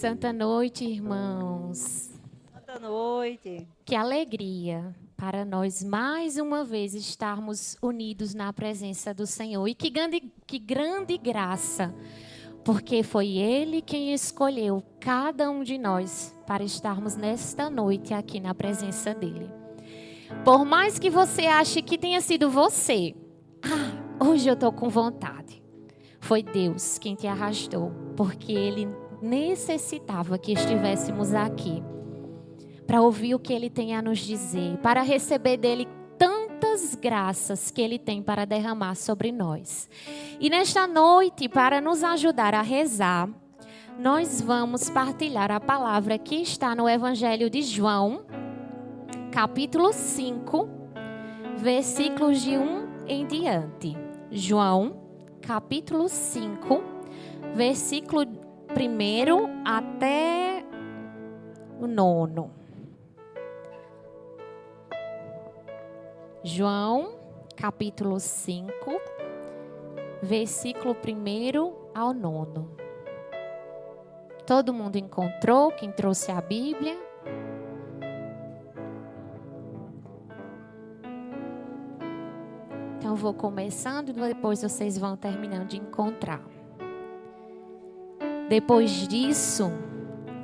Santa noite, irmãos. Santa noite. Que alegria para nós mais uma vez estarmos unidos na presença do Senhor. E que grande graça, porque foi Ele quem escolheu cada um de nós para estarmos nesta noite aqui na presença dEle. Por mais que você ache que tenha sido você, hoje eu estou com vontade. Foi Deus quem te arrastou, porque Ele necessitava que estivéssemos aqui para ouvir o que Ele tem a nos dizer, para receber dEle tantas graças que Ele tem para derramar sobre nós. E nesta noite, para nos ajudar a rezar, nós vamos partilhar a palavra que está no Evangelho de João, capítulo 5, versículos de 1 em diante. João, capítulo 5, versículo 1 até o 9. João, capítulo 5, versículo 1 ao 9. Todo mundo encontrou? Quem trouxe a Bíblia? Então, eu vou começando e depois vocês vão terminando de encontrar. Depois disso,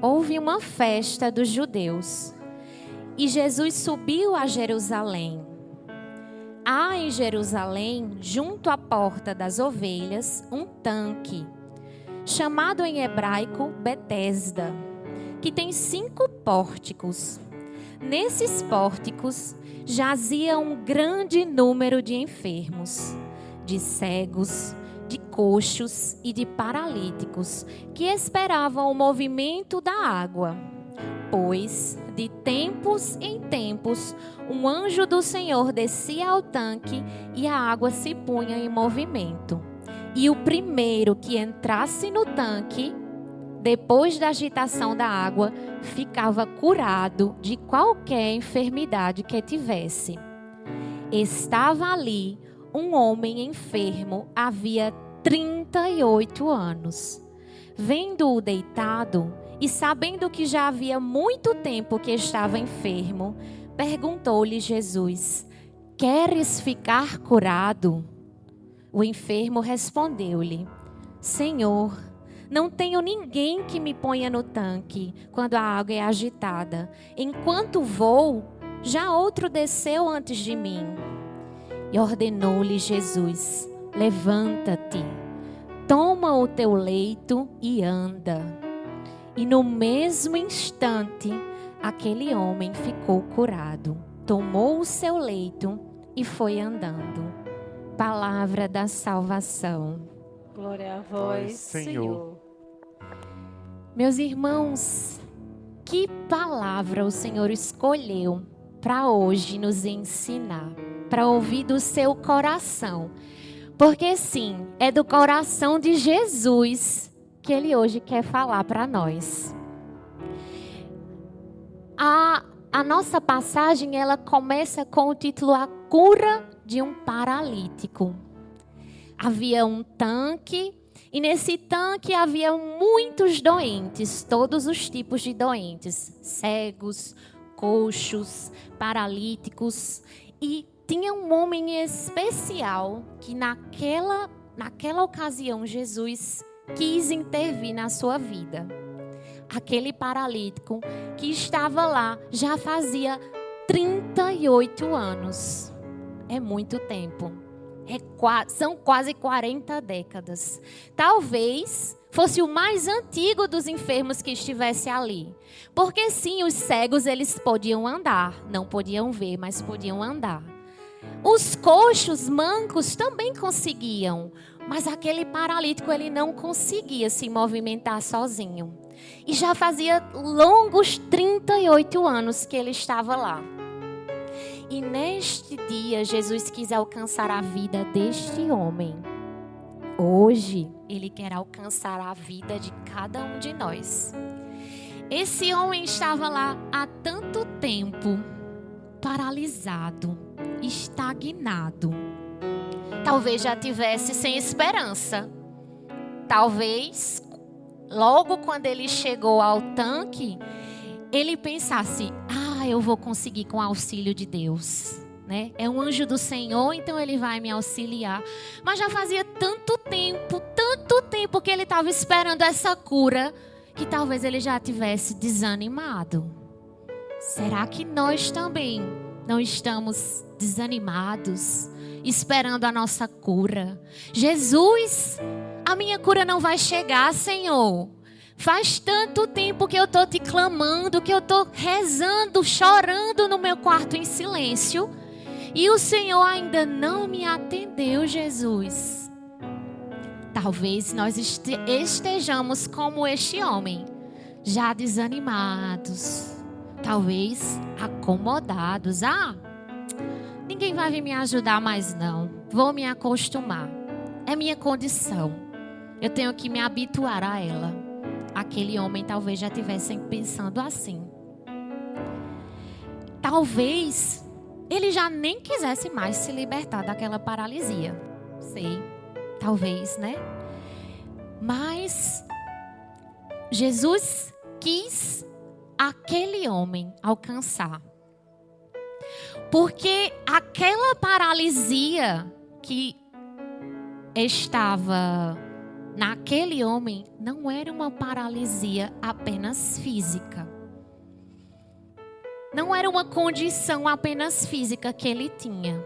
houve uma festa dos judeus e Jesus subiu a Jerusalém. Há em Jerusalém, junto à porta das ovelhas, um tanque, chamado em hebraico Betesda, que tem 5 pórticos. Nesses pórticos jazia um grande número de enfermos, de cegos, de coxos e de paralíticos, que esperavam o movimento da água. Pois, de tempos em tempos, um anjo do Senhor descia ao tanque e a água se punha em movimento. E o primeiro que entrasse no tanque, depois da agitação da água, ficava curado de qualquer enfermidade que tivesse. Estava ali um homem enfermo havia 38 anos. Vendo-o deitado e sabendo que já havia muito tempo que estava enfermo, perguntou-lhe Jesus: queres ficar curado? O enfermo respondeu-lhe: Senhor, não tenho ninguém que me ponha no tanque quando a água é agitada. Enquanto vou, já outro desceu antes de mim. E ordenou-lhe Jesus: levanta-te, toma o teu leito e anda. E no mesmo instante, aquele homem ficou curado, tomou o seu leito e foi andando. Palavra da salvação. Glória a vós, Senhor. Meus irmãos, que palavra o Senhor escolheu para hoje nos ensinar, para ouvir do seu coração. Porque sim, é do coração de Jesus que Ele hoje quer falar para nós. A nossa passagem, ela começa com o título A Cura de um Paralítico. Havia um tanque e nesse tanque havia muitos doentes, todos os tipos de doentes, cegos, coxos, paralíticos, e tinha um homem especial que naquela ocasião Jesus quis intervir na sua vida. Aquele paralítico que estava lá já fazia 38 anos. É muito tempo. São quase 40 décadas. Talvez fosse o mais antigo dos enfermos que estivesse ali. Porque sim, os cegos eles podiam andar. Não podiam ver, mas podiam andar. Os coxos, mancos também conseguiam. Mas aquele paralítico ele não conseguia se movimentar sozinho. E já fazia longos 38 anos que ele estava lá. E neste dia, Jesus quis alcançar a vida deste homem. Hoje, Ele quer alcançar a vida de cada um de nós. Esse homem estava lá há tanto tempo, paralisado, estagnado. Talvez já tivesse sem esperança. Talvez logo quando ele chegou ao tanque, ele pensasse, eu vou conseguir com o auxílio de Deus, né? É um anjo do Senhor, então ele vai me auxiliar. Mas já fazia tanto tempo que ele estava esperando essa cura, que talvez ele já tivesse desanimado. Será que nós também não estamos desanimados, esperando a nossa cura? Jesus, a minha cura não vai chegar, Senhor. Faz tanto tempo que eu estou te clamando, que eu estou rezando, chorando no meu quarto em silêncio. E o Senhor ainda não me atendeu, Jesus. Talvez nós estejamos como este homem, já desanimados. Talvez acomodados. Ninguém vai vir me ajudar mais não. Vou me acostumar. É minha condição. Eu tenho que me habituar a ela. Aquele homem talvez já estivesse pensando assim. Talvez ele já nem quisesse mais se libertar daquela paralisia. Sei, talvez, né? Mas Jesus quis aquele homem alcançar. Porque aquela paralisia que estava naquele homem não era uma paralisia apenas física. Não era uma condição apenas física que ele tinha.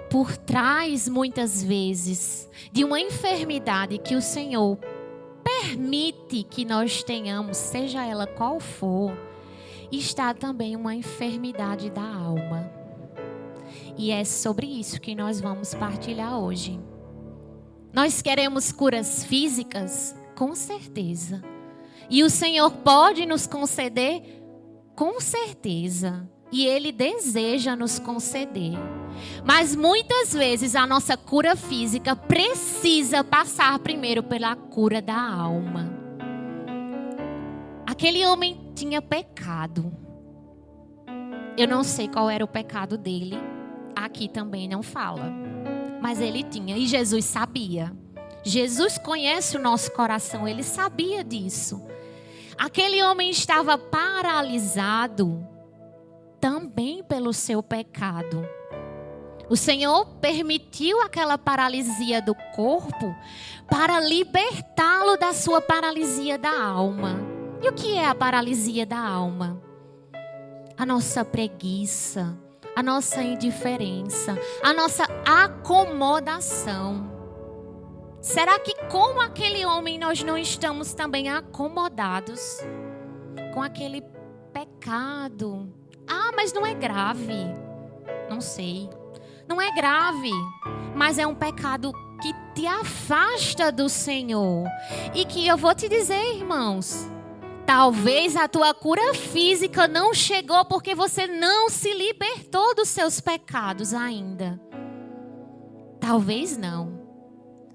Por trás, muitas vezes, de uma enfermidade que o Senhor permite que nós tenhamos, seja ela qual for, está também uma enfermidade da alma. E é sobre isso que nós vamos partilhar hoje. Nós queremos curas físicas? Com certeza. E o Senhor pode nos conceder? Com certeza. E Ele deseja nos conceder. Mas muitas vezes a nossa cura física precisa passar primeiro pela cura da alma. Aquele homem tinha pecado. Eu não sei qual era o pecado dele. Aqui também não fala. Mas ele tinha, e Jesus sabia. Jesus conhece o nosso coração, ele sabia disso. Aquele homem estava paralisado também pelo seu pecado. O Senhor permitiu aquela paralisia do corpo para libertá-lo da sua paralisia da alma. E o que é a paralisia da alma? A nossa preguiça, a nossa indiferença, a nossa acomodação. Será que como aquele homem nós não estamos também acomodados com aquele pecado? Mas não é grave. Não sei. Não é grave, mas é um pecado que te afasta do Senhor. E que eu vou te dizer, irmãos, talvez a tua cura física não chegou porque você não se libertou dos seus pecados ainda. Talvez não.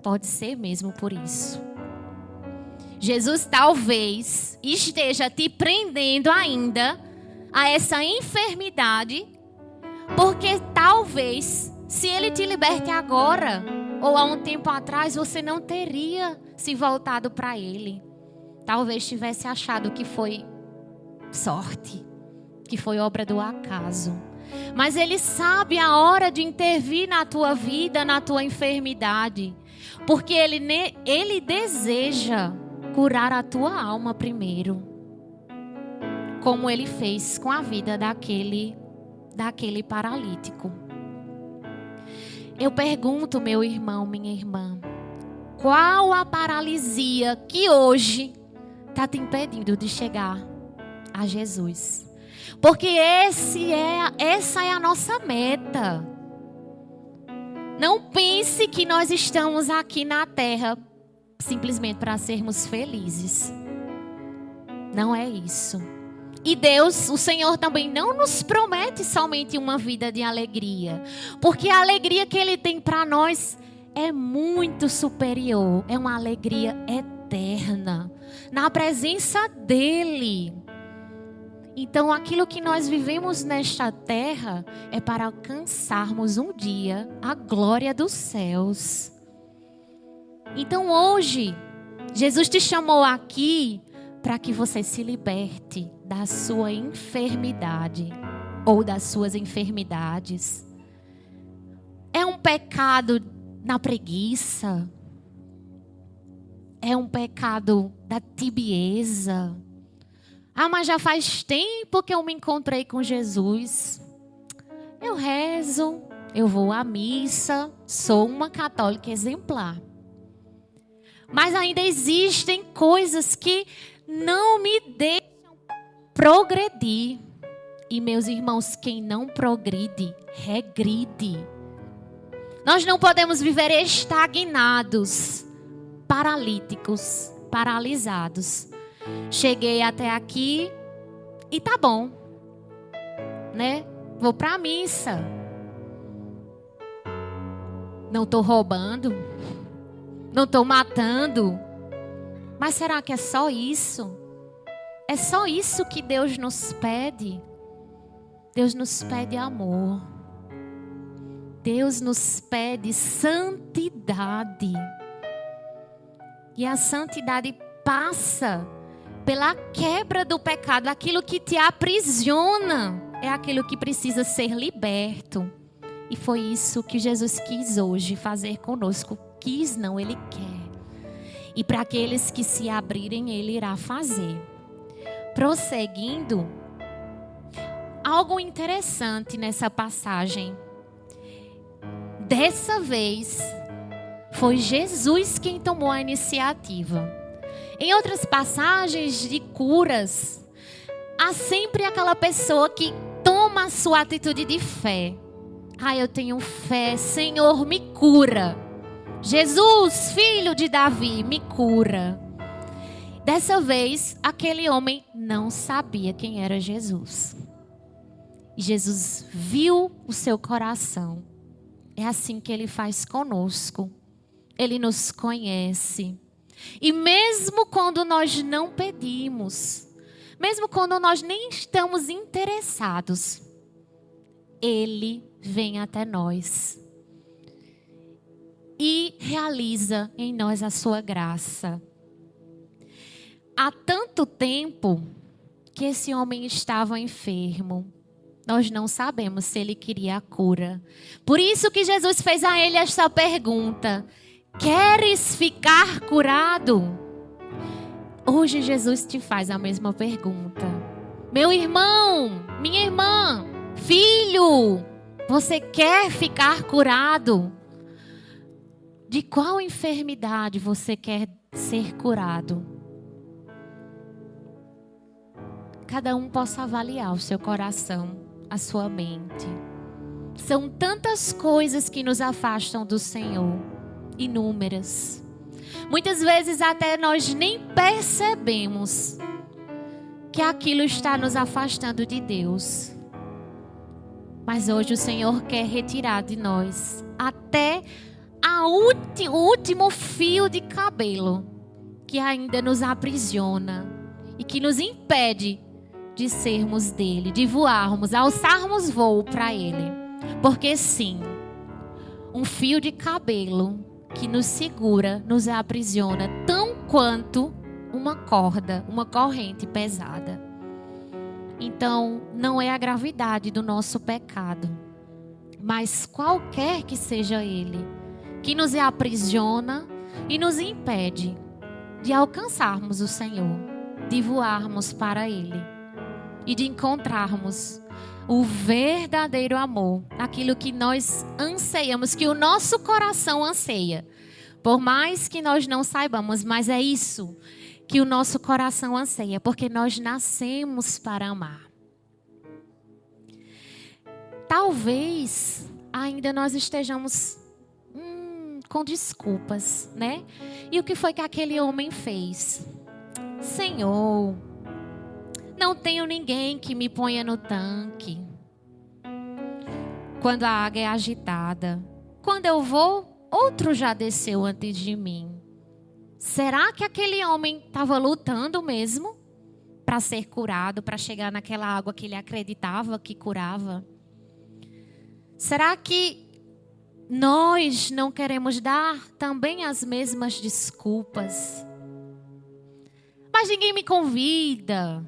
Pode ser mesmo por isso. Jesus talvez esteja te prendendo ainda a essa enfermidade, porque talvez, se Ele te liberte agora, ou há um tempo atrás, você não teria se voltado para Ele. Talvez tivesse achado que foi sorte, que foi obra do acaso. Mas Ele sabe a hora de intervir na tua vida, na tua enfermidade. Porque Ele deseja curar a tua alma primeiro. Como Ele fez com a vida daquele paralítico. Eu pergunto, meu irmão, minha irmã, qual a paralisia que hoje está te impedindo de chegar a Jesus? Porque essa é a nossa meta. Não pense que nós estamos aqui na terra simplesmente para sermos felizes. Não é isso. E Deus, o Senhor também não nos promete somente uma vida de alegria. Porque a alegria que Ele tem para nós é muito superior. É uma alegria eterna. Na presença dEle. Então aquilo que nós vivemos nesta terra é para alcançarmos um dia a glória dos céus. Então hoje Jesus te chamou aqui para que você se liberte da sua enfermidade ou das suas enfermidades. É um pecado na preguiça? É um pecado da tibieza? Ah, mas já faz tempo que eu me encontrei com Jesus. Eu rezo, eu vou à missa, sou uma católica exemplar. Mas ainda existem coisas que não me deixam progredir. E meus irmãos, quem não progride, regride. Nós não podemos viver estagnados, paralíticos, paralisados. Cheguei até aqui e tá bom, né? Vou para a missa. Não estou roubando, não estou matando. Mas será que é só isso? É só isso que Deus nos pede? Deus nos pede amor. Deus nos pede santidade. E a santidade passa pela quebra do pecado. Aquilo que te aprisiona é aquilo que precisa ser liberto. E foi isso que Jesus quis hoje fazer conosco. Quis não, Ele quer. E para aqueles que se abrirem, Ele irá fazer. Prosseguindo, algo interessante nessa passagem. Dessa vez, foi Jesus quem tomou a iniciativa. Em outras passagens de curas, há sempre aquela pessoa que toma a sua atitude de fé. Ah, eu tenho fé, Senhor, me cura. Jesus, filho de Davi, me cura. Dessa vez, aquele homem não sabia quem era Jesus. E Jesus viu o seu coração. É assim que Ele faz conosco. Ele nos conhece. E mesmo quando nós não pedimos, mesmo quando nós nem estamos interessados, Ele vem até nós e realiza em nós a sua graça. Há tanto tempo que esse homem estava enfermo. Nós não sabemos se ele queria a cura. Por isso que Jesus fez a ele esta pergunta: queres ficar curado? Hoje Jesus te faz a mesma pergunta. Meu irmão, minha irmã, filho, você quer ficar curado? De qual enfermidade você quer ser curado? Cada um possa avaliar o seu coração, a sua mente. São tantas coisas que nos afastam do Senhor, inúmeras. Muitas vezes até nós nem percebemos que aquilo está nos afastando de Deus. Mas hoje o Senhor quer retirar de nós até o último fio de cabelo que ainda nos aprisiona e que nos impede de sermos dele, de voarmos, alçarmos voo para ele. Porque sim, um fio de cabelo que nos segura, nos aprisiona tão quanto uma corda, uma corrente pesada. Então, não é a gravidade do nosso pecado, mas qualquer que seja ele, que nos aprisiona e nos impede de alcançarmos o Senhor, de voarmos para Ele e de encontrarmos o verdadeiro amor, aquilo que nós anseiamos, que o nosso coração anseia. Por mais que nós não saibamos, mas é isso que o nosso coração anseia, porque nós nascemos para amar. Talvez ainda nós estejamos com desculpas, né? E o que foi que aquele homem fez? Senhor, não tenho ninguém que me ponha no tanque quando a água é agitada. Quando eu vou, outro já desceu antes de mim. Será que aquele homem estava lutando mesmo para ser curado, para chegar naquela água que ele acreditava que curava? Será que nós não queremos dar também as mesmas desculpas? Mas ninguém me convida.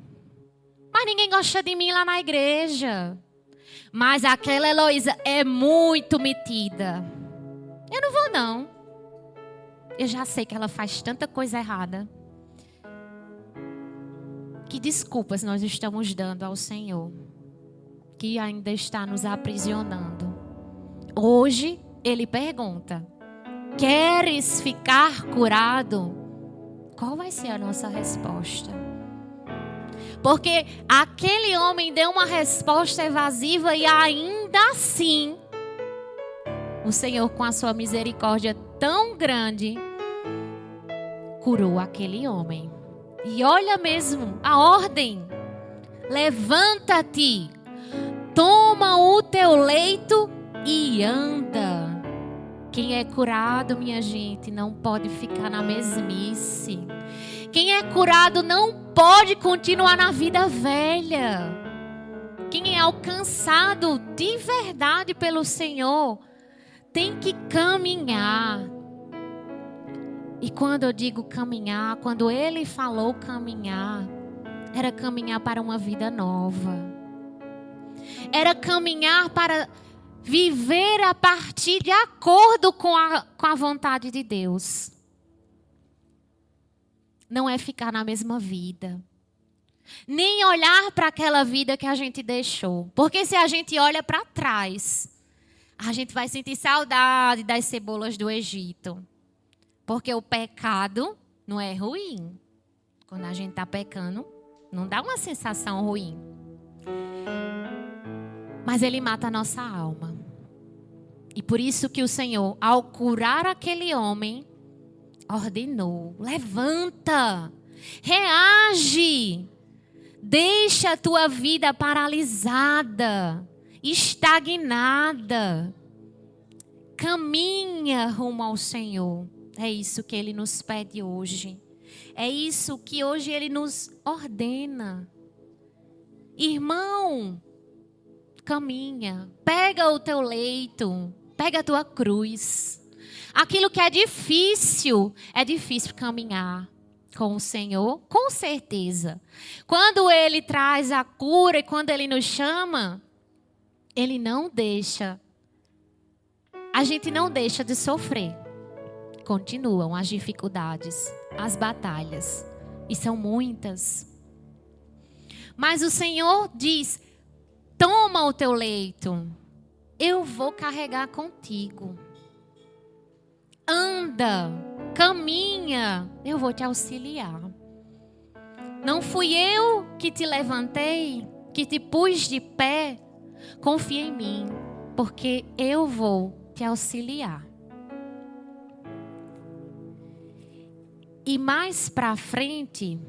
Mas ninguém gosta de mim lá na igreja. Mas aquela Heloísa é muito metida. Eu não vou não. Eu já sei que ela faz tanta coisa errada. Que desculpas nós estamos dando ao Senhor, que ainda está nos aprisionando. Hoje Ele pergunta: queres ficar curado? Qual vai ser a nossa resposta? Porque aquele homem deu uma resposta evasiva e ainda assim, o Senhor, com a sua misericórdia tão grande, curou aquele homem. E olha mesmo a ordem: levanta-te, toma o teu leito e anda. Quem é curado, minha gente, não pode ficar na mesmice. Quem é curado não pode continuar na vida velha. Quem é alcançado de verdade pelo Senhor tem que caminhar. E quando eu digo caminhar, quando Ele falou caminhar, era caminhar para uma vida nova. Era caminhar para viver a partir de acordo com a vontade de Deus. Não é ficar na mesma vida. Nem olhar para aquela vida que a gente deixou. Porque se a gente olha para trás, a gente vai sentir saudade das cebolas do Egito. Porque o pecado não é ruim. Quando a gente está pecando, não dá uma sensação ruim. Mas ele mata a nossa alma. E por isso que o Senhor, ao curar aquele homem, ordenou: levanta, reage, deixa a tua vida paralisada, estagnada, caminha rumo ao Senhor. É isso que Ele nos pede hoje. É isso que hoje Ele nos ordena. Irmão, caminha, pega o teu leito, pega a tua cruz. Aquilo que é difícil caminhar com o Senhor, com certeza. Quando Ele traz a cura e quando Ele nos chama, Ele não deixa. A gente não deixa de sofrer. Continuam as dificuldades, as batalhas, e são muitas. Mas o Senhor diz: toma o teu leito, eu vou carregar contigo. Anda, caminha, eu vou te auxiliar. Não fui eu que te levantei, que te pus de pé? Confia em mim, porque eu vou te auxiliar. E mais para frente,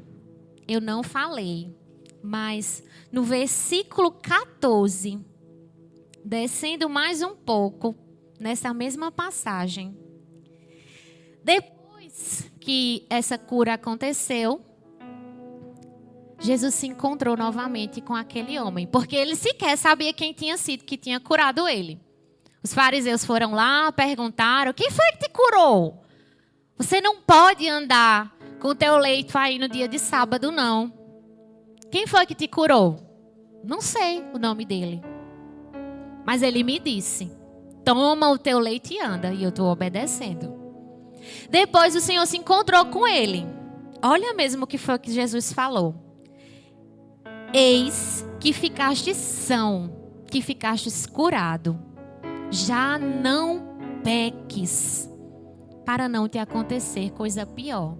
eu não falei, mas no versículo 14, descendo mais um pouco, nessa mesma passagem, depois que essa cura aconteceu, Jesus se encontrou novamente com aquele homem, porque ele sequer sabia quem tinha sido que tinha curado ele. Os fariseus foram lá, perguntaram: quem foi que te curou? Você não pode andar com o teu leito aí no dia de sábado, não. Quem foi que te curou? Não sei o nome dele. Mas ele me disse: toma o teu leito e anda. E eu estou obedecendo. Depois o Senhor se encontrou com ele. Olha mesmo o que foi que Jesus falou. Eis que ficastes são, que ficastes curado. Já não peques, para não te acontecer coisa pior.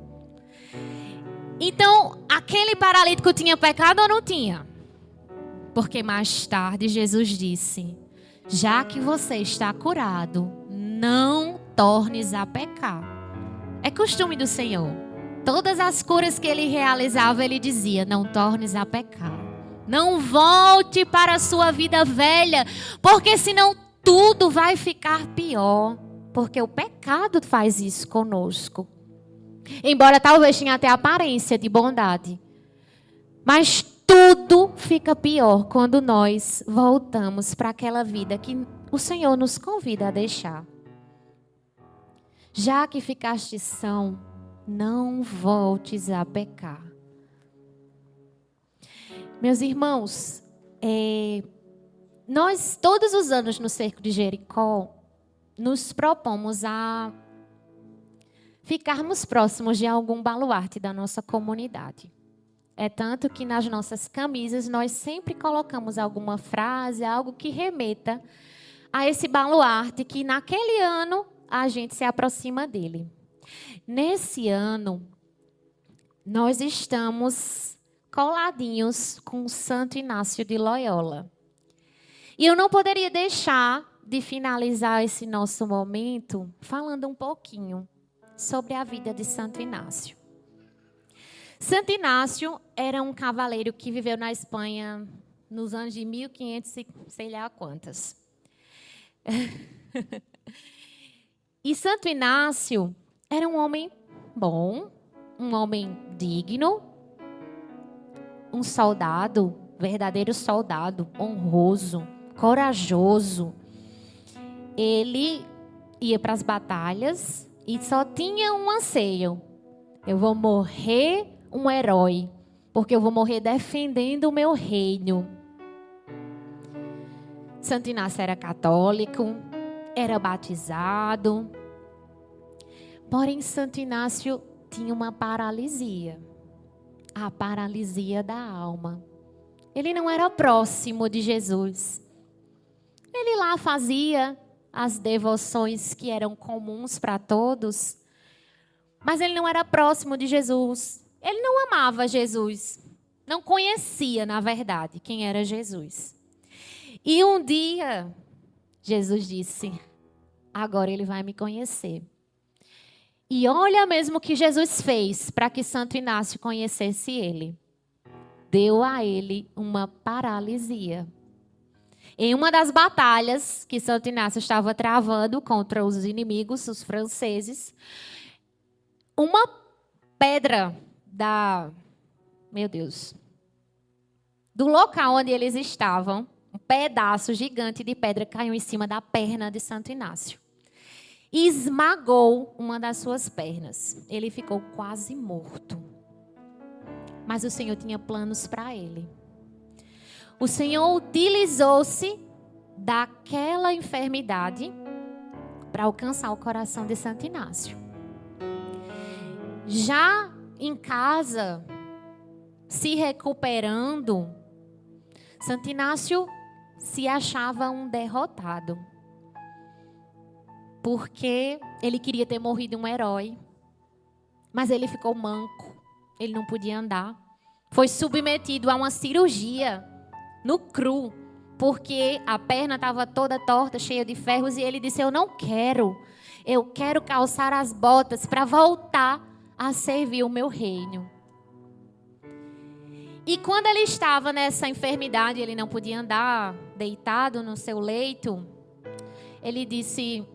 Então, aquele paralítico tinha pecado ou não tinha? Porque mais tarde Jesus disse: já que você está curado, não tornes a pecar. É costume do Senhor. Todas as curas que Ele realizava, Ele dizia: não tornes a pecar. Não volte para a sua vida velha, porque senão tudo vai ficar pior. Porque o pecado faz isso conosco. Embora talvez tenha até aparência de bondade. Mas tudo fica pior quando nós voltamos para aquela vida que o Senhor nos convida a deixar. Já que ficaste são, não voltes a pecar. Meus irmãos, nós todos os anos no Cerco de Jericó nos propomos a ficarmos próximos de algum baluarte da nossa comunidade. É tanto que nas nossas camisas nós sempre colocamos alguma frase, algo que remeta a esse baluarte que naquele ano a gente se aproxima dele. Nesse ano, nós estamos coladinhos com Santo Inácio de Loyola. E eu não poderia deixar de finalizar esse nosso momento falando um pouquinho sobre a vida de Santo Inácio. Santo Inácio era um cavaleiro que viveu na Espanha nos anos de 1500 e sei lá quantas. E Santo Inácio era um homem bom, um homem digno, um soldado, verdadeiro soldado, honroso, corajoso. Ele ia para as batalhas e só tinha um anseio: eu vou morrer um herói, porque eu vou morrer defendendo o meu reino. Santo Inácio era católico, era batizado. Porém, Santo Inácio tinha uma paralisia, a paralisia da alma. Ele não era próximo de Jesus. Ele lá fazia as devoções que eram comuns para todos, mas ele não era próximo de Jesus. Ele não amava Jesus, não conhecia, na verdade, quem era Jesus. E um dia, Jesus disse: agora ele vai me conhecer. E olha mesmo o que Jesus fez para que Santo Inácio conhecesse ele. Deu a ele uma paralisia. Em uma das batalhas que Santo Inácio estava travando contra os inimigos, os franceses, uma pedra do local onde eles estavam, um pedaço gigante de pedra caiu em cima da perna de Santo Inácio e esmagou uma das suas pernas. Ele ficou quase morto. Mas o Senhor tinha planos para ele. O Senhor utilizou-se daquela enfermidade para alcançar o coração de Santo Inácio. Já em casa, se recuperando, Santo Inácio se achava um derrotado. Porque ele queria ter morrido um herói. Mas ele ficou manco. Ele não podia andar. Foi submetido a uma cirurgia no cru. Porque a perna estava toda torta, cheia de ferros. E ele disse: eu não quero. Eu quero calçar as botas para voltar a servir o meu reino. E quando ele estava nessa enfermidade, ele não podia andar, deitado no seu leito, ele disse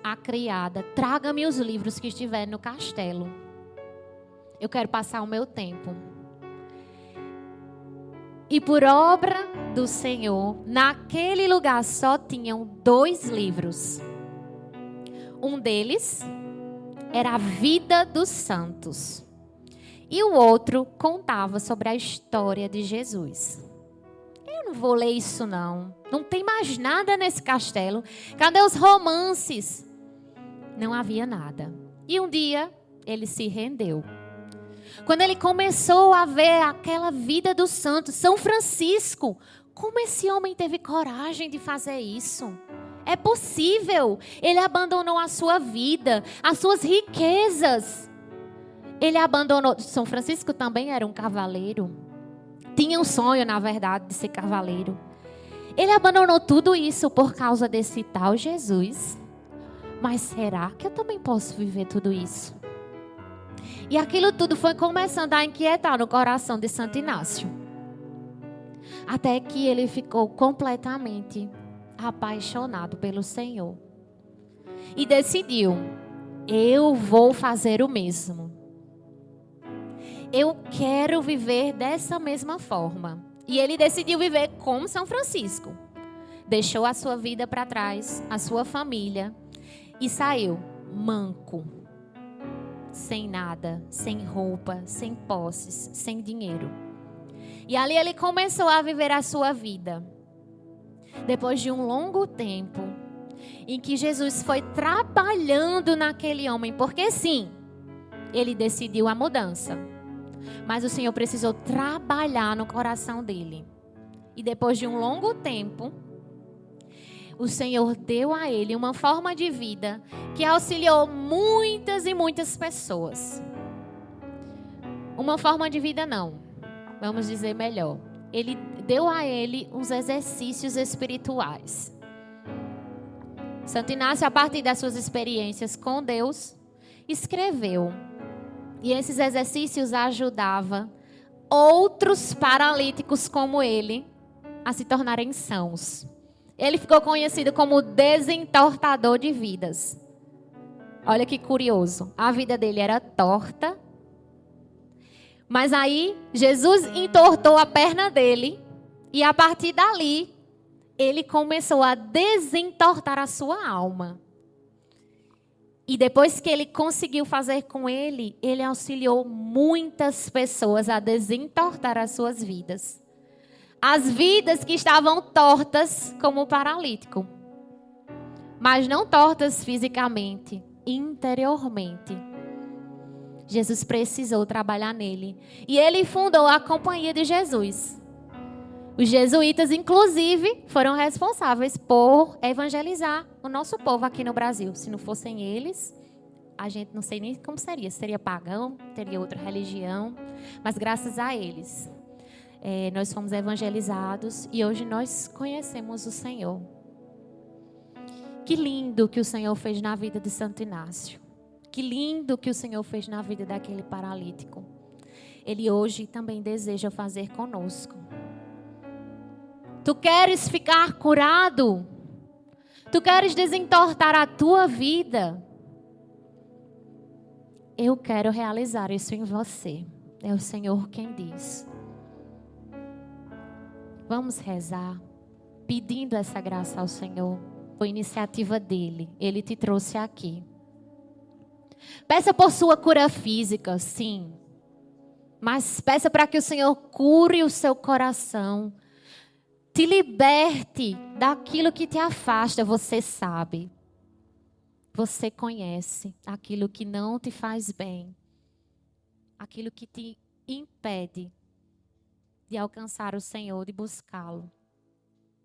à criada: traga-me os livros que estiverem no castelo. Eu quero passar o meu tempo. E por obra do Senhor, naquele lugar só tinham 2 livros. Um deles era a vida dos santos. E o outro contava sobre a história de Jesus. Eu não vou ler isso não. Não tem mais nada nesse castelo. Cadê os romances? Não havia nada. E um dia ele se rendeu. Quando ele começou a ver aquela vida dos santos, São Francisco, como esse homem teve coragem de fazer isso? É possível. Ele abandonou a sua vida, as suas riquezas. Ele abandonou. São Francisco também era um cavaleiro. Tinha um sonho, na verdade, de ser cavaleiro. Ele abandonou tudo isso por causa desse tal Jesus. Mas será que eu também posso viver tudo isso? E aquilo tudo foi começando a inquietar no coração de Santo Inácio. Até que ele ficou completamente apaixonado pelo Senhor. E decidiu: eu vou fazer o mesmo. Eu quero viver dessa mesma forma. E ele decidiu viver como São Francisco. Deixou a sua vida para trás, a sua família, e saiu manco, sem nada, sem roupa, sem posses, sem dinheiro. E ali ele começou a viver a sua vida. Depois de um longo tempo, em que Jesus foi trabalhando naquele homem, porque sim, ele decidiu a mudança. Mas o Senhor precisou trabalhar no coração dele. E depois de um longo tempo, o Senhor deu a ele uma forma de vida que auxiliou muitas e muitas pessoas. Uma forma de vida não, vamos dizer melhor. Ele deu a ele uns exercícios espirituais. Santo Inácio, a partir das suas experiências com Deus, escreveu. E esses exercícios ajudavam outros paralíticos como ele a se tornarem sãos. Ele ficou conhecido como desentortador de vidas. Olha que curioso. A vida dele era torta. Mas aí, Jesus entortou a perna dele. E a partir dali, ele começou a desentortar a sua alma. E depois que ele conseguiu fazer com ele, ele auxiliou muitas pessoas a desentortar as suas vidas. As vidas que estavam tortas como o paralítico. Mas não tortas fisicamente, interiormente. Jesus precisou trabalhar nele. E ele fundou a Companhia de Jesus. Os jesuítas, inclusive, foram responsáveis por evangelizar o nosso povo aqui no Brasil. Se não fossem eles, a gente não sei nem como seria. Seria pagão, teria outra religião. Mas graças a eles, nós fomos evangelizados e hoje nós conhecemos o Senhor. Que lindo que o Senhor fez na vida de Santo Inácio. Que lindo que o Senhor fez na vida daquele paralítico. Ele hoje também deseja fazer conosco. Tu queres ficar curado? Tu queres desentortar a tua vida? Eu quero realizar isso em você. É o Senhor quem diz. Vamos rezar, pedindo essa graça ao Senhor. Foi iniciativa dele. Ele te trouxe aqui. Peça por sua cura física, sim. Mas peça para que o Senhor cure o seu coração. Te liberte daquilo que te afasta, você sabe. Você conhece aquilo que não te faz bem. Aquilo que te impede de alcançar o Senhor, de buscá-lo.